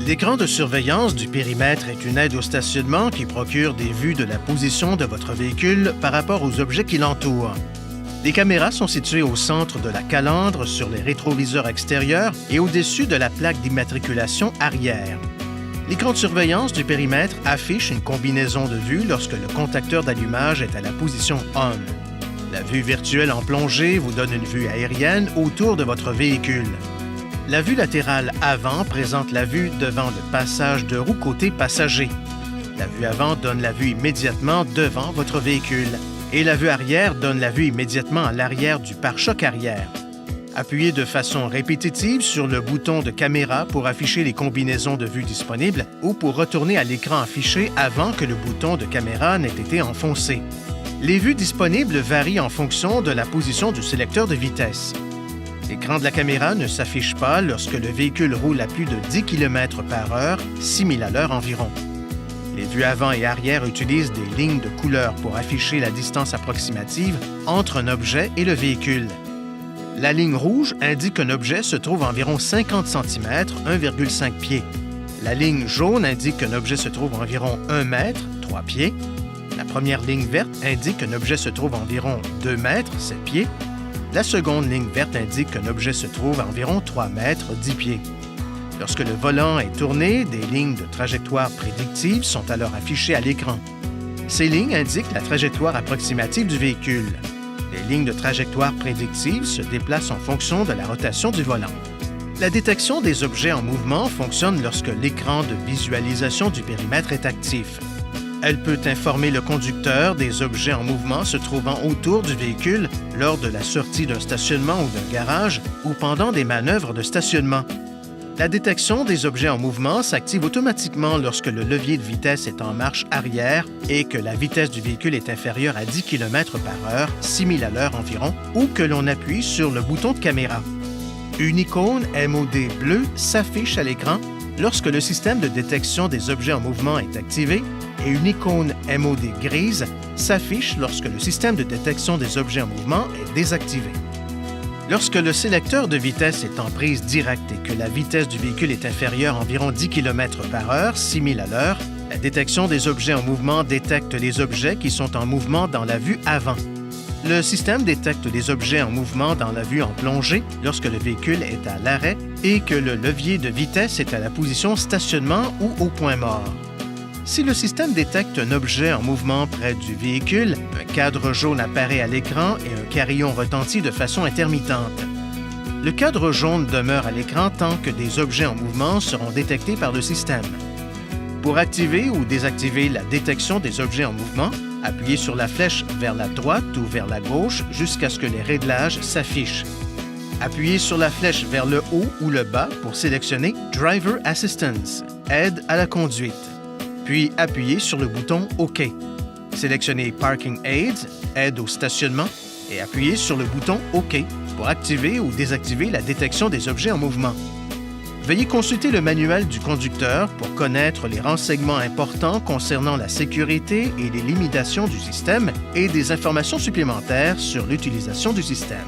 L'écran de surveillance du périmètre est une aide au stationnement qui procure des vues de la position de votre véhicule par rapport aux objets qui l'entourent. Les caméras sont situées au centre de la calandre, sur les rétroviseurs extérieurs et au-dessus de la plaque d'immatriculation arrière. L'écran de surveillance du périmètre affiche une combinaison de vues lorsque le contacteur d'allumage est à la position ON. La vue virtuelle en plongée vous donne une vue aérienne autour de votre véhicule. La vue latérale avant présente la vue devant le passage de roue côté passager. La vue avant donne la vue immédiatement devant votre véhicule. Et la vue arrière donne la vue immédiatement à l'arrière du pare-choc arrière. Appuyez de façon répétitive sur le bouton de caméra pour afficher les combinaisons de vues disponibles ou pour retourner à l'écran affiché avant que le bouton de caméra n'ait été enfoncé. Les vues disponibles varient en fonction de la position du sélecteur de vitesse. L'écran de la caméra ne s'affiche pas lorsque le véhicule roule à plus de 10 km/h, 6 000 à l'heure environ. Les vues avant et arrière utilisent des lignes de couleur pour afficher la distance approximative entre un objet et le véhicule. La ligne rouge indique qu'un objet se trouve à environ 50 cm, 1,5 pieds. La ligne jaune indique qu'un objet se trouve à environ 1 mètre, 3 pieds. La première ligne verte indique qu'un objet se trouve à environ 2 mètres, 7 pieds. La seconde ligne verte indique qu'un objet se trouve à environ 3 mètres, 10 pieds. Lorsque le volant est tourné, des lignes de trajectoire prédictives sont alors affichées à l'écran. Ces lignes indiquent la trajectoire approximative du véhicule. Les lignes de trajectoire prédictive se déplacent en fonction de la rotation du volant. La détection des objets en mouvement fonctionne lorsque l'écran de visualisation du périmètre est actif. Elle peut informer le conducteur des objets en mouvement se trouvant autour du véhicule lors de la sortie d'un stationnement ou d'un garage ou pendant des manœuvres de stationnement. La détection des objets en mouvement s'active automatiquement lorsque le levier de vitesse est en marche arrière et que la vitesse du véhicule est inférieure à 10 km/h, 6 000 à l'heure environ, ou que l'on appuie sur le bouton de caméra. Une icône MOD bleue s'affiche à l'écran lorsque le système de détection des objets en mouvement est activé et une icône MOD grise s'affiche lorsque le système de détection des objets en mouvement est désactivé. Lorsque le sélecteur de vitesse est en prise directe et que la vitesse du véhicule est inférieure à environ 10 km/h, 6 000 à l'heure, la détection des objets en mouvement détecte les objets qui sont en mouvement dans la vue avant. Le système détecte les objets en mouvement dans la vue en plongée lorsque le véhicule est à l'arrêt et que le levier de vitesse est à la position stationnement ou au point mort. Si le système détecte un objet en mouvement près du véhicule, un cadre jaune apparaît à l'écran et un carillon retentit de façon intermittente. Le cadre jaune demeure à l'écran tant que des objets en mouvement seront détectés par le système. Pour activer ou désactiver la détection des objets en mouvement, appuyez sur la flèche vers la droite ou vers la gauche jusqu'à ce que les réglages s'affichent. Appuyez sur la flèche vers le haut ou le bas pour sélectionner Driver Assistance, aide à la conduite. Puis appuyez sur le bouton OK. Sélectionnez Parking Aids, aide au stationnement, et appuyez sur le bouton OK pour activer ou désactiver la détection des objets en mouvement. Veuillez consulter le manuel du conducteur pour connaître les renseignements importants concernant la sécurité et les limitations du système et des informations supplémentaires sur l'utilisation du système.